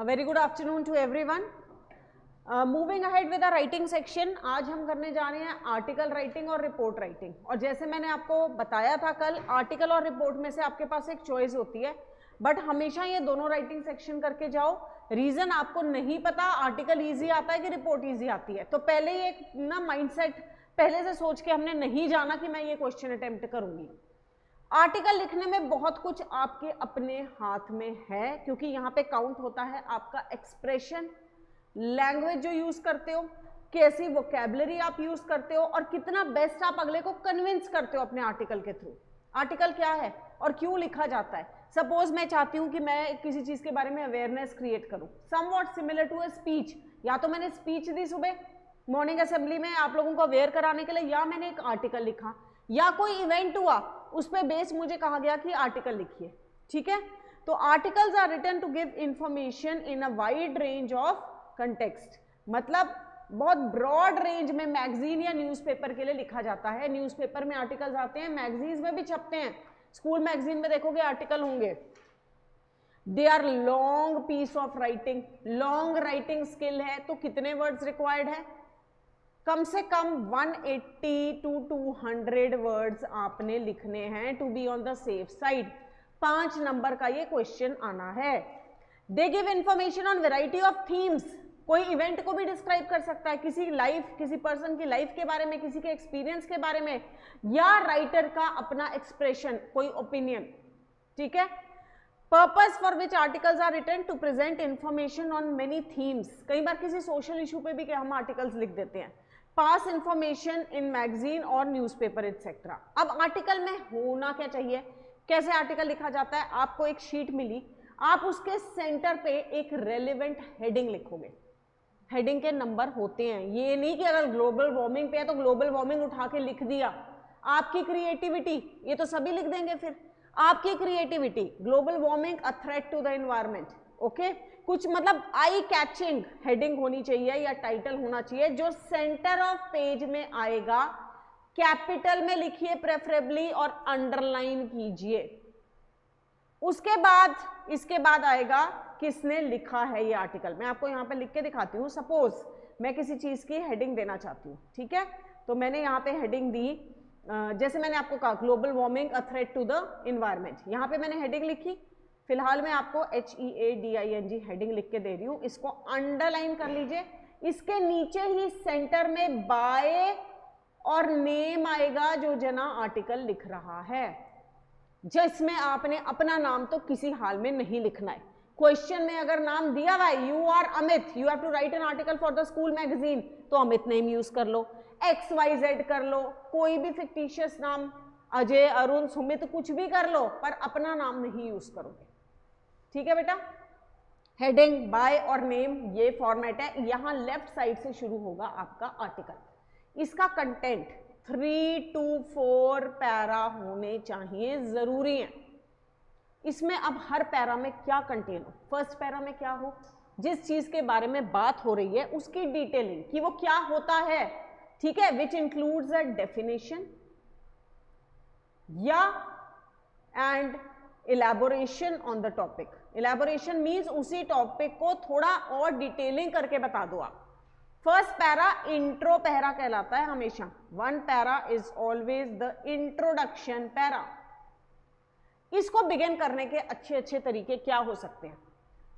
Very good afternoon to everyone. Moving ahead with the writing section, आज हम करने जा रहे हैं आर्टिकल राइटिंग और रिपोर्ट राइटिंग। और जैसे मैंने आपको बताया था कल, आर्टिकल और रिपोर्ट में से आपके पास एक चॉइस होती है, बट हमेशा ये दोनों राइटिंग सेक्शन करके जाओ। रीजन आपको नहीं पता आर्टिकल ईजी आता है कि रिपोर्ट ईजी आती है, तो पहले ही एक ना माइंडसेट पहले से सोच के हमने नहीं जाना कि मैं ये क्वेश्चन अटेम्प्ट करूंगी। आर्टिकल लिखने में बहुत कुछ आपके अपने हाथ में है, क्योंकि यहाँ पे काउंट होता है आपका एक्सप्रेशन, लैंग्वेज जो यूज करते हो, कैसी वोकैबुलरी आप यूज करते हो और कितना बेस्ट आप अगले को कन्विंस करते हो अपने आर्टिकल के थ्रू। आर्टिकल क्या है और क्यों लिखा जाता है? सपोज मैं चाहती हूँ कि मैं किसी चीज के बारे में अवेयरनेस क्रिएट करूँ, somewhat similar to a speech. या तो मैंने स्पीच दी सुबह मॉर्निंग असेंबली में आप लोगों को अवेयर कराने के लिए, या मैंने एक आर्टिकल लिखा, या कोई इवेंट हुआ उस पर बेस मुझे कहा गया कि आर्टिकल लिखिए। ठीक है, तो articles are written to give information in a wide range of context, मतलब बहुत ब्रॉड रेंज में मैगजीन या न्यूज़पेपर के लिए लिखा जाता है। न्यूज़पेपर में आर्टिकल्स आते हैं, मैगजीन्स में भी छपते हैं, स्कूल मैगजीन में देखोगे आर्टिकल होंगे। They are long piece of writing, long writing skill है, तो कितने वर्ड्स रिक्वायर्ड है? कम से कम 180 to 200 वर्ड्स आपने लिखने हैं to be on the safe side. 5 number का ये क्वेश्चन आना है। They give information on variety of themes, कोई इवेंट को भी डिस्क्राइब कर सकता है, किसी लाइफ, किसी पर्सन की लाइफ के बारे में, किसी के एक्सपीरियंस के बारे में, या राइटर का अपना एक्सप्रेशन, कोई ओपिनियन। ठीक है, purpose for which articles are written to present information on many themes. कई बार किसी सोशल इशू पे भी क्या हम आर्टिकल्स लिख देते हैं। पास इंफॉर्मेशन इन मैगजीन और न्यूज़पेपर एटसेट्रा। अब आर्टिकल में होना क्या चाहिए, कैसे आर्टिकल लिखा जाता है? आपको एक शीट मिली, आप उसके सेंटर पे एक रेलेवेंट हेडिंग लिखोगे। हेडिंग के नंबर होते हैं, ये नहीं कि अगर ग्लोबल वार्मिंग पे है तो ग्लोबल वार्मिंग उठा के लिख दिया। आपकी क्रिएटिविटी, ये तो सभी लिख देंगे फिर, आपकी creativity, global warming a threat to the environment. Okay, कुछ मतलब आई कैचिंग हेडिंग होनी चाहिए या टाइटल होना चाहिए जो सेंटर ऑफ पेज में आएगा। कैपिटल में लिखिए प्रेफरेबली और अंडरलाइन कीजिए। उसके बाद इसके बाद आएगा किसने लिखा है ये आर्टिकल। मैं आपको यहाँ पे लिख के दिखाती हूँ। सपोज मैं किसी चीज की हेडिंग देना चाहती हूँ, ठीक है, तो मैंने यहाँ पे हेडिंग दी, जैसे मैंने आपको कहा global warming a threat to the environment. यहाँ पे मैंने हेडिंग लिखी, फिलहाल मैं आपको HEADING हेडिंग लिख के दे रही हूँ, इसको अंडरलाइन कर लीजिए। इसके नीचे ही सेंटर में बाय और नेम आएगा जो जना आर्टिकल लिख रहा है, जिसमें आपने अपना नाम तो किसी हाल में नहीं लिखना है। क्वेश्चन में अगर नाम दिया हुआ है you are Amit, you have to write an article for the school magazine, तो अमित नेम यूज कर लो, XYZ कर लो, कोई भी फिक्टिशियस नाम, अजय, अरुण, सुमित, कुछ भी कर लो, पर अपना नाम नहीं यूज करोगे। ठीक है बेटा, हेडिंग, बाय और नेम, ये फॉर्मेट है। यहां लेफ्ट साइड से शुरू होगा आपका आर्टिकल। इसका कंटेंट 3 to 4 पैरा होने चाहिए, जरूरी है। इसमें अब हर पैरा में क्या कंटेन हो, फर्स्ट पैरा में क्या हो, जिस चीज के बारे में बात हो रही है उसकी डिटेलिंग कि वो क्या होता है। ठीक है, विच इंक्लूड्स अ डेफिनेशन या and elaboration on the topic. Elaboration means उसी टॉपिक को थोड़ा और डिटेलिंग करके बता दो आप। फर्स्ट पैरा इंट्रो पैरा कहलाता है हमेशा। 1 para is always the introduction para. इसको बिगिन करने के अच्छे अच्छे तरीके क्या हो सकते हैं?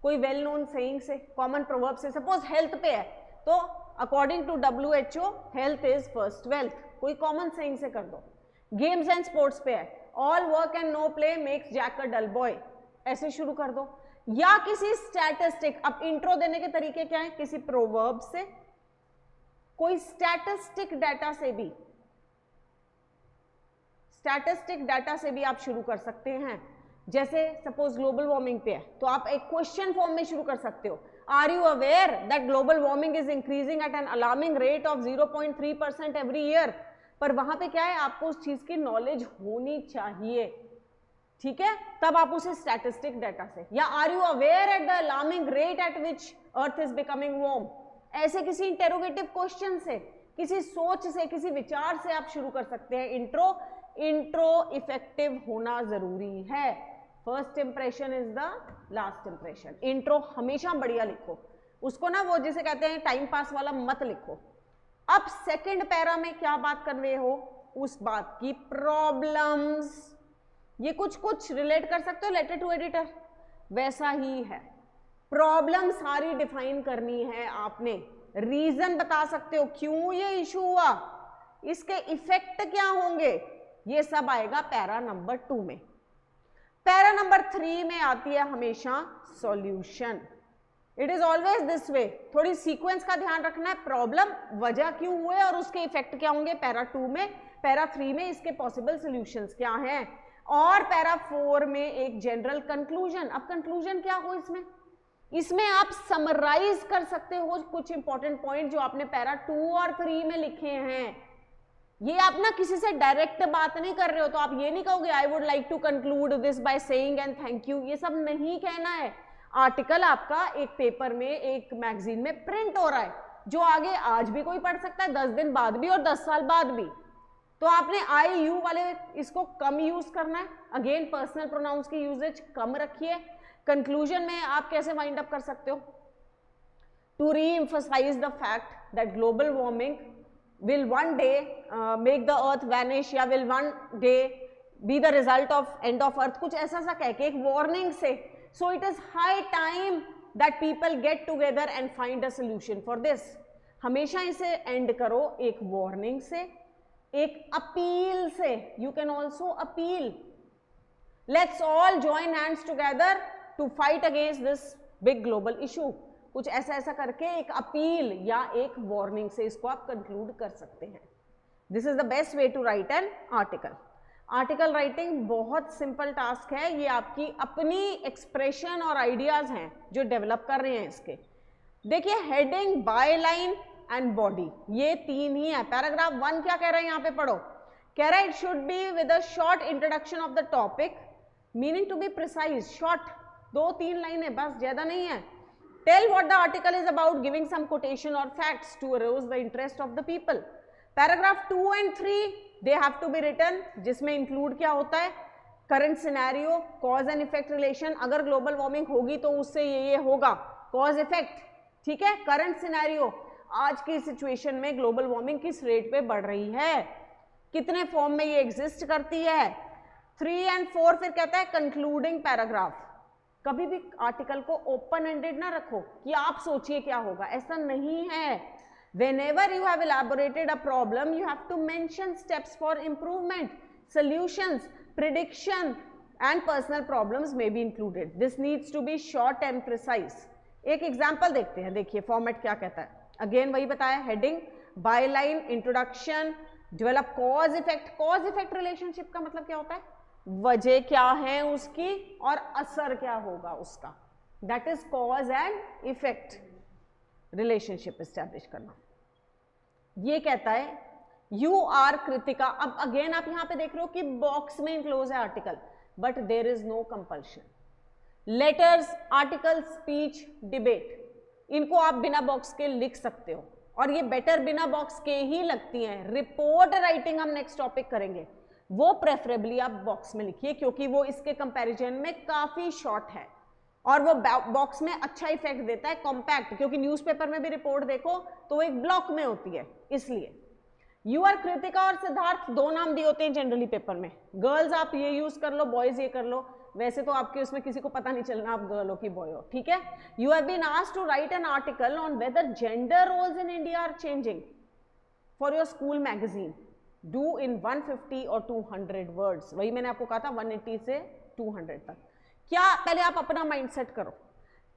कोई वेल नोन सेइंग से, कॉमन प्रोवर्ब से। सपोज हेल्थ पे है तो according to WHO health is first wealth, कोई कॉमन सेइंग से कर दो। गेम्स एंड स्पोर्ट्स पे है, all work and no play makes Jack a dull boy, ऐसे शुरू कर दो। या किसी स्टैटिस्टिक, अब इंट्रो देने के तरीके क्या है? किसी प्रोवर्ब से, कोई स्टैटिस्टिक डाटा से भी, स्टैटिस्टिक डाटा से भी आप शुरू कर सकते हैं। जैसे सपोज ग्लोबल वार्मिंग पे है तो आप एक क्वेश्चन फॉर्म में शुरू कर सकते हो, are you aware that global warming is increasing at an alarming rate of 0.3% every year. पर वहां पे क्या है, आपको उस चीज की नॉलेज होनी चाहिए। ठीक है, तब आप उसे स्टैटिस्टिक डाटा से, या are you aware at the alarming rate at which earth is becoming warm, ऐसे किसी इंटेरोगेटिव क्वेश्चन से, किसी सोच से, किसी विचार से आप शुरू कर सकते हैं। इंट्रो इफेक्टिव होना जरूरी है। First impression is the last impression. Intro हमेशा बढ़िया लिखो, उसको ना वो जिसे कहते हैं टाइम पास वाला मत लिखो। अब सेकंड पैरा में क्या बात कर रहे हो, उस बात की प्रॉब्लम्स, ये कुछ रिलेट कर सकते हो लेटर टू एडिटर, वैसा ही है। प्रॉब्लम सारी डिफाइन करनी है आपने, रीजन बता सकते हो क्यों ये इशू हुआ, इसके इफेक्ट क्या होंगे, ये सब आएगा पैरा नंबर 2 में। पैरा नंबर 3 में आती है हमेशा solution. It is always this way, थोड़ी सीक्वेंस का ध्यान रखना है, प्रॉब्लम वजह क्यों हुए और उसके इफेक्ट क्या होंगे पैरा 2 में, पैरा 3 में इसके पॉसिबल सॉल्यूशंस क्या हैं, और पैरा 4 में एक जनरल कंक्लूजन। अब कंक्लूजन क्या हो इसमें आप समराइज कर सकते हो कुछ इंपॉर्टेंट पॉइंट जो आपने पैरा 2 और 3 में लिखे हैं। ये आप ना किसी से डायरेक्ट बात नहीं कर रहे हो, तो आप ये नहीं कहोगे I would like to conclude this by saying and thank you, ये सब नहीं कहना है। आर्टिकल आपका एक पेपर में, एक मैगजीन में प्रिंट हो रहा है, जो आगे आज भी कोई पढ़ सकता है, 10 दिन बाद भी और 10 साल बाद भी। तो आपने आई यू वाले इसको कम यूज करना है। अगेन पर्सनल प्रोनाउंस की यूजेज कम रखिए। कंक्लूजन में आप कैसे वाइंड अप कर सकते हो, to reemphasize the fact that global warming will one day make the earth vanish या will one day be the result of end of earth, कुछ ऐसा सा कह के एक वार्निंग से। so it is high time that people get together and find a solution for this। हमेशा इसे एंड करो एक वार्निंग से, एक अपील से। you can also appeal, let's all join hands together to fight against this big global issue। कुछ ऐसा ऐसा करके एक अपील या एक वार्निंग से इसको आप कंक्लूड कर सकते हैं। This is the best way to write an article. Article writing बहुत सिंपल टास्क है, ये आपकी अपनी एक्सप्रेशन और आइडियाज हैं जो डेवलप कर रहे हैं इसके। देखिए heading, by line and body, ये 3 ही है। पैराग्राफ 1 क्या कह रहा है, यहाँ पे पढ़ो, कह रहा है it should be with a short introduction of the topic, meaning to be precise, short 2-3 लाइनें बस, ज्यादा नहीं है। Tell what the article is about, giving some quotation or facts to arouse the interest of the people। Paragraph 2 and 3 they have to be written, जिसमें include क्या होता है, current scenario, cause and effect relation, अगर global warming होगी तो उससे ये होगा, cause effect, ठीक है। current scenario, आज की situation में global warming किस रेट पे बढ़ रही है, कितने फॉर्म में ये exist करती है। 3 and 4 फिर कहता है concluding paragraph। कभी भी आर्टिकल को ओपन एंडेड ना रखो कि आप सोचिए क्या होगा, ऐसा नहीं है। whenever you have elaborated a problem you have to mention steps for improvement, solutions, prediction and personal problems may be included। this needs to be short and precise। एक एग्जांपल देखते हैं, देखिए फॉर्मेट क्या कहता है। अगेन वही बताया, heading, by line, introduction, develop cause effect. Cause effect relationship का मतलब क्या होता है, वजह क्या है उसकी और असर क्या होगा उसका, that is cause and effect relationship establish करना। ये कहता है यू आर कृतिका। अब अगेन आप यहां पे देख रहे हो कि बॉक्स में इनक्लोज है article, but there is no compulsion. Letters, article, speech, debate, इनको आप बिना बॉक्स के लिख सकते हो, और ये बेटर बिना बॉक्स के ही लगती हैं। रिपोर्ट राइटिंग हम नेक्स्ट टॉपिक करेंगे, वो प्रेफरेबली आप बॉक्स में लिखिए, क्योंकि वो इसके कंपैरिजन में काफी शॉर्ट है और वो बॉक्स में अच्छा इफेक्ट देता है, कॉम्पैक्ट। क्योंकि न्यूज़पेपर में भी रिपोर्ट देखो तो वो एक ब्लॉक में होती है, इसलिए। यू आर कृतिका और सिद्धार्थ 2 नाम दिए होते हैं जनरली पेपर में। गर्ल्स आप ये यूज कर लो, बॉयज ये कर लो, वैसे तो आपके उसमें किसी को पता नहीं चलना आप गर्ल हो कि बॉय हो, ठीक है। You have been asked to write an article on whether gender roles in India are changing for your school magazine. Do in 150 और 200 वर्ड्स। वही मैंने आपको कहा था 180 से 200 तक। क्या पहले आप अपना माइंड सेट करो,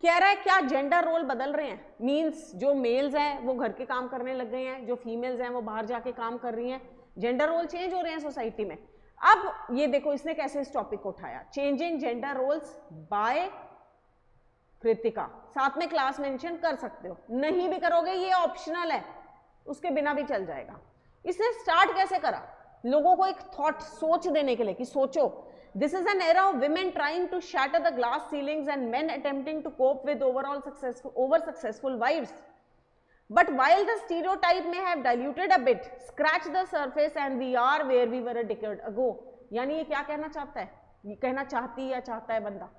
कह रहा है क्या जेंडर रोल बदल रहे हैं, मीन्स जो मेल्स हैं वो घर के काम करने लग गए हैं, जो फीमेल्स हैं वो बाहर जाके काम कर रही हैं, जेंडर रोल चेंज हो रहे हैं सोसाइटी में। अब ये देखो इसने कैसे इस टॉपिक को उठाया, changing gender roles by Kritika. साथ में क्लास मेंशन कर सकते हो, नहीं भी करोगे ये ऑप्शनल है, उसके बिना भी चल जाएगा। इसने स्टार्ट कैसे करा, लोगों को एक थॉट, सोच देने के लिए कि सोचो। This is an era of women trying to shatter the glass ceilings and men attempting to cope with over successful wifes, but while the stereotype may have diluted a bit, scratch the surface and we are where we were a decade ago। यानी ये क्या कहना चाहता है, ये कहना चाहती या चाहता है बंदा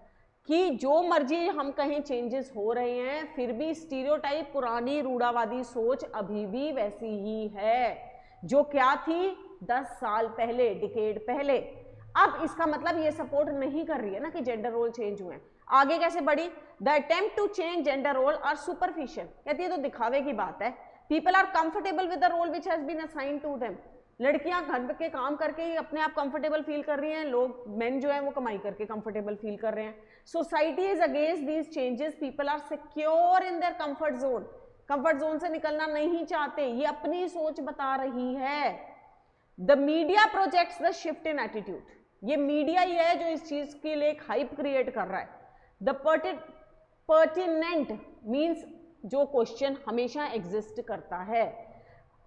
कि जो मर्जी हम कहें चेंजेस हो रहे हैं, फिर भी स्टीरियोटाइप, पुरानी रूढ़ावादी सोच अभी भी वैसी ही है जो क्या थी 10 साल पहले, डिकेड पहले। अब इसका मतलब ये सपोर्ट नहीं कर रही है ना कि जेंडर रोल चेंज हुए हैं। आगे कैसे बढ़ी? The attempt to change gender role are superficial, कहती है तो दिखावे की बात है। People are comfortable with the role which has been assigned to them. लड़कियां घर के काम करके ही अपने आप कंफर्टेबल फील कर रही हैं, लोग मेन जो है वो कमाई करके कंफर्टेबल फील कर रहे हैं। Society is against these changes, people are secure in their comfort zone, comfort zone से निकलना नहीं चाहते, ये अपनी सोच बता रही है। The media projects the shift in attitude, ये मीडिया ही है जो इस चीज के लिए एक हाइप क्रिएट कर रहा है। द पर्टिनेंट मीन्स जो क्वेश्चन हमेशा एग्जिस्ट करता है,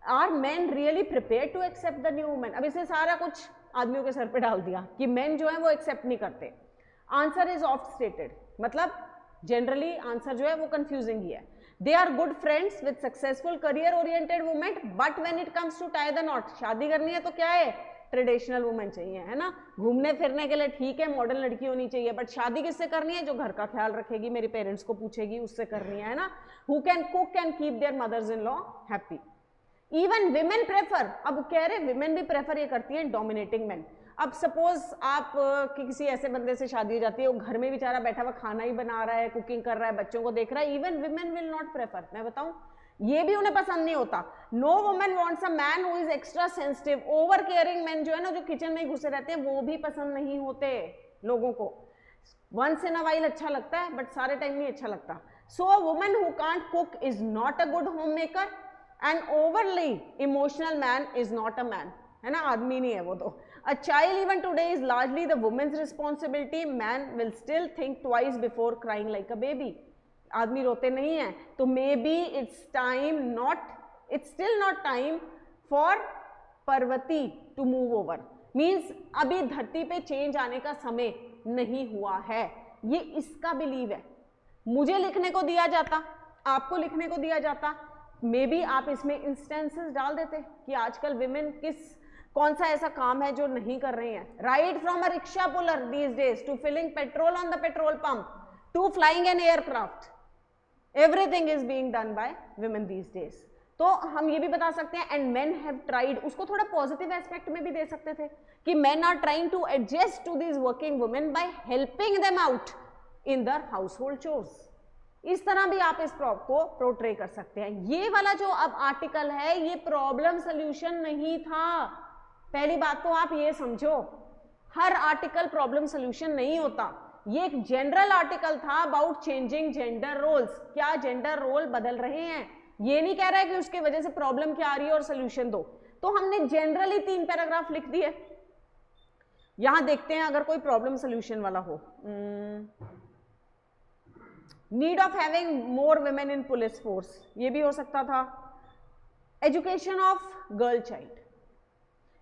are men really prepare to accept the new women. अब इसे सारा कुछ आदमियों के सर पे डाल दिया कि मेन जो है वो एक्सेप्ट नहीं करते। आंसर इज ऑफ्ट स्टेटेड, मतलब जनरली आंसर जो है वो कंफ्यूजिंग ही है। They are good friends with successful career oriented women, but when it comes to tie the knot, शादी करनी है तो क्या है, ट्रेडिशनल वुमेन चाहिए, है ना। घूमने फिरने के लिए ठीक है मॉडर्न लड़की होनी चाहिए, बट शादी किससे करनी है, जो घर का ख्याल रखेगी, मेरे पेरेंट्स को पूछेगी, उससे करनी है ना। Who can cook and keep their mother's in law happy. Even women prefer, अब कह रहे विमेन भी प्रेफर ये करती है डोमिनेटिंग मैन। अब सपोज आप किसी ऐसे बंदे से शादी हो जाती है, वो घर में बेचारा बैठा हुआ खाना ही बना रहा है, कुकिंग कर रहा है, बच्चों को देख रहा है, even women will not prefer. मैं बताऊं, ये भी उन्हें पसंद नहीं होता। No woman wants a man who is extra sensitive, over caring man जो है ना, जो किचन में ही घुसे रहते हैं, वो भी पसंद नहीं होते लोगों को। वंस इन अ वाइल अच्छा लगता है, बट सारे टाइम नहीं अच्छा लगता। So a woman who can't cook is not a good home maker, an overly emotional man is not a man, है ना, आदमी नहीं है वो तो। A child even today is largely the woman's responsibility, man will still think twice before crying like a baby. आदमी रोते नहीं है तो may be it's still not time for Parvati to move over, means अभी धरती पे चेंज आने का समय नहीं हुआ है, ये इसका बिलीव है। मुझे लिखने को दिया जाता, आपको लिखने को दिया जाता, मे बी आप इसमें इंस्टेंसेस डाल देते कि आजकल विमेन कौन सा ऐसा काम है जो नहीं कर रही हैं। Right from a rickshaw puller these days to filling petrol on the petrol pump to flying an aircraft, everything is being done by women these days. तो हम ये भी बता सकते हैं एंड मेन हैव ट्राइड, उसको थोड़ा पॉजिटिव एस्पेक्ट में भी दे सकते थे कि men are trying to adjust to these working women by helping them out in their household chores. इस तरह भी आप इस प्रॉब को प्रोट्रे कर सकते हैं। ये वाला जो अब आर्टिकल है ये प्रॉब्लम सोल्यूशन नहीं था, पहली बात तो आप ये समझो, हर आर्टिकल प्रॉब्लम सोल्यूशन नहीं होता। ये एक जनरल आर्टिकल था अबाउट चेंजिंग जेंडर रोल्स, क्या जेंडर रोल बदल रहे हैं, ये नहीं कह रहा है कि उसके वजह से प्रॉब्लम क्या आ रही है और सोल्यूशन दो। तो हमने जनरली 3 पैराग्राफ लिख दिए। यहां देखते हैं अगर कोई प्रॉब्लम सोल्यूशन वाला हो। Need of having more women in police force, ये भी हो सकता था। एजुकेशन ऑफ गर्ल चाइल्ड,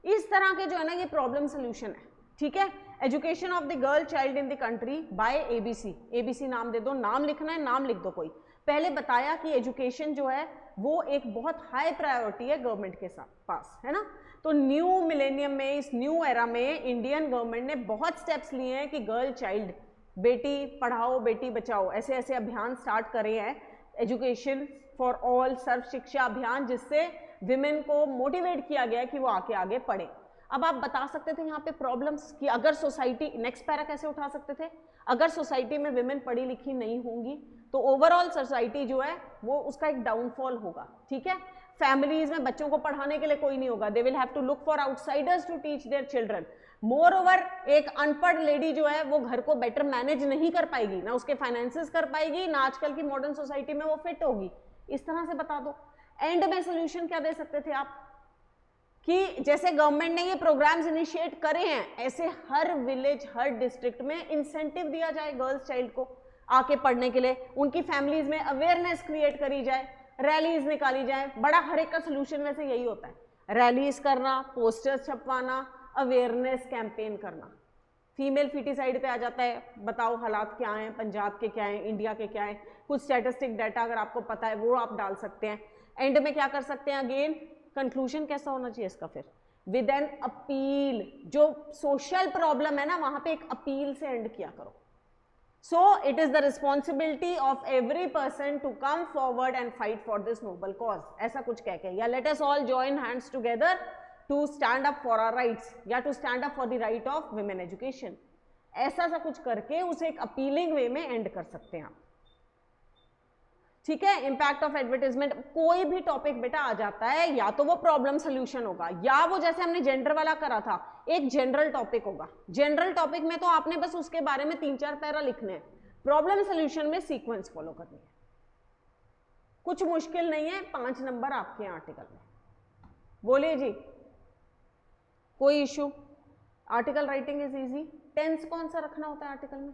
इस तरह के जो है ना ये प्रॉब्लम सोल्यूशन है, ठीक है। Education of the girl child in the country bye ABC, ABC नाम दे दो, नाम लिखना है, नाम लिख दो कोई। पहले बताया कि एजुकेशन जो है वो एक बहुत हाई प्रायोरिटी है गवर्नमेंट के पास, है ना। तो न्यू मिलेनियम में, इस न्यू एरा में इंडियन गवर्नमेंट ने बहुत स्टेप्स लिए हैं कि गर्ल चाइल्ड, बेटी पढ़ाओ बेटी बचाओ, ऐसे ऐसे अभियान स्टार्ट करे हैं। एजुकेशन फॉर ऑल, सर्व शिक्षा अभियान, जिससे विमेन को मोटिवेट किया गया कि वो आके आगे पढ़े। अब आप बता सकते थे यहाँ पे प्रॉब्लम्स कि अगर सोसाइटी, नेक्स्ट पैरा कैसे उठा सकते थे, अगर सोसाइटी में विमेन पढ़ी लिखी नहीं होंगी तो ओवरऑल सोसाइटी जो है वो उसका एक डाउनफॉल होगा, ठीक है। फैमिलीज में बच्चों को पढ़ाने के लिए कोई नहीं होगा, they will have to look for outsiders to teach their children. Moreover, एक अनपढ़ लेडी जो है वो घर को बेटर मैनेज नहीं कर पाएगी, ना उसके फाइनेंसेस कर पाएगी, ना आजकल की मॉडर्न सोसाइटी में वो फिट होगी। इस तरह से बता दो। एंड में सोल्यूशन क्या दे सकते थे आप कि जैसे गवर्नमेंट ने ये प्रोग्राम्स इनिशिएट करे हैं, ऐसे हर विलेज, हर डिस्ट्रिक्ट में इंसेंटिव दिया जाए गर्ल्स चाइल्ड को आके पढ़ने के लिए, उनकी फैमिलीज में अवेयरनेस क्रिएट करी जाए, रैलीज निकाली जाए। बड़ा हर एक का सोल्यूशन वैसे यही होता है, रैलीज करना, पोस्टर्स छपवाना, अवेयरनेस कैंपेन करना। फीमेल फिटिसाइड पे आ जाता है, बताओ हालात क्या हैं, पंजाब के क्या हैं, इंडिया के क्या हैं, कुछ स्टैटिस्टिक डाटा अगर आपको पता है वो आप डाल सकते हैं। एंड में क्या कर सकते हैं, अगेन कंक्लूजन कैसा होना चाहिए इसका, फिर विद एन अपील। जो सोशल प्रॉब्लम है ना वहां पे एक अपील से एंड किया करो। So it is the responsibility of every person to come forward and fight for this noble cause, ऐसा कुछ कह के, या let us all join hands together to stand up for our rights, या to stand up for the right of women education. ऐसा सा कुछ करके उसे एक अपीलिंग वे में एंड कर सकते हैं आप। ठीक है, इंपैक्ट ऑफ एडवर्टाइजमेंट, कोई भी टॉपिक बेटा आ जाता है, या तो वो प्रॉब्लम सोल्यूशन होगा, या वो जैसे हमने जेंडर वाला करा था एक जनरल टॉपिक होगा। जनरल टॉपिक में तो आपने बस उसके बारे में 3-4 पैरा लिखने हैं, प्रॉब्लम सोल्यूशन में सीक्वेंस फॉलो करनी है। कुछ मुश्किल नहीं है, 5 नंबर आपके हैं आर्टिकल में। बोलिए जी, कोई issue? Article writing is easy. Tense कौन सा रखना होता है आर्टिकल में?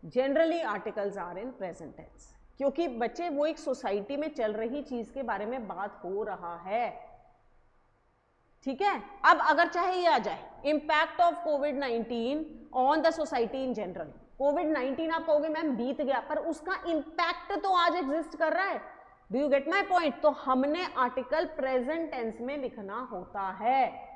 Generally articles are in present tense, क्योंकि बच्चे वो एक सोसाइटी में चल रही चीज के बारे में बात हो रहा है। ठीक है, अब अगर चाहे ये आ जाए impact of covid on the society in general. कोविड-19 आप कहोगे मैम बीत गया, पर उसका इंपैक्ट तो आज एग्जिस्ट कर रहा है। Do you get my point? तो हमने आर्टिकल प्रेजेंट टेंस में लिखना होता है।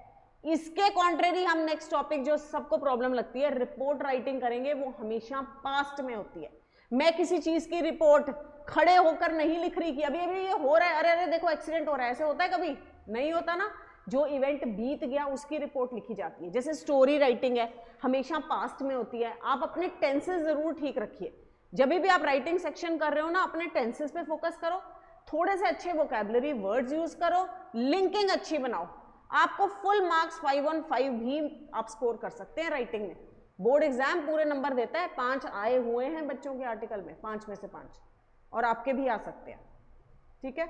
इसके कॉन्ट्रेरी हम नेक्स्ट टॉपिक जो सबको प्रॉब्लम लगती है रिपोर्ट राइटिंग करेंगे, वो हमेशा पास्ट में होती है। मैं किसी चीज की रिपोर्ट खड़े होकर नहीं लिख रही कि अभी अभी ये हो रहा है, अरे अरे देखो एक्सीडेंट हो रहा है, ऐसे होता है? कभी नहीं होता ना। जो इवेंट बीत गया उसकी रिपोर्ट लिखी जाती है। जैसे स्टोरी राइटिंग है, हमेशा पास्ट में होती है। आप अपने टेंसेस जरूर ठीक रखिए। जब भी आप राइटिंग सेक्शन कर रहे हो ना, अपने टेंसेस पे फोकस करो, थोड़े से अच्छे वोकैबुलरी वर्ड्स यूज करो, लिंकिंग अच्छी बनाओ। आपको फुल मार्क्स 5 on 5 भी आप स्कोर कर सकते हैं राइटिंग में। बोर्ड एग्जाम पूरे नंबर देता है, 5 आए हुए हैं बच्चों के आर्टिकल में, 5 में से 5, और आपके भी आ सकते हैं। ठीक है।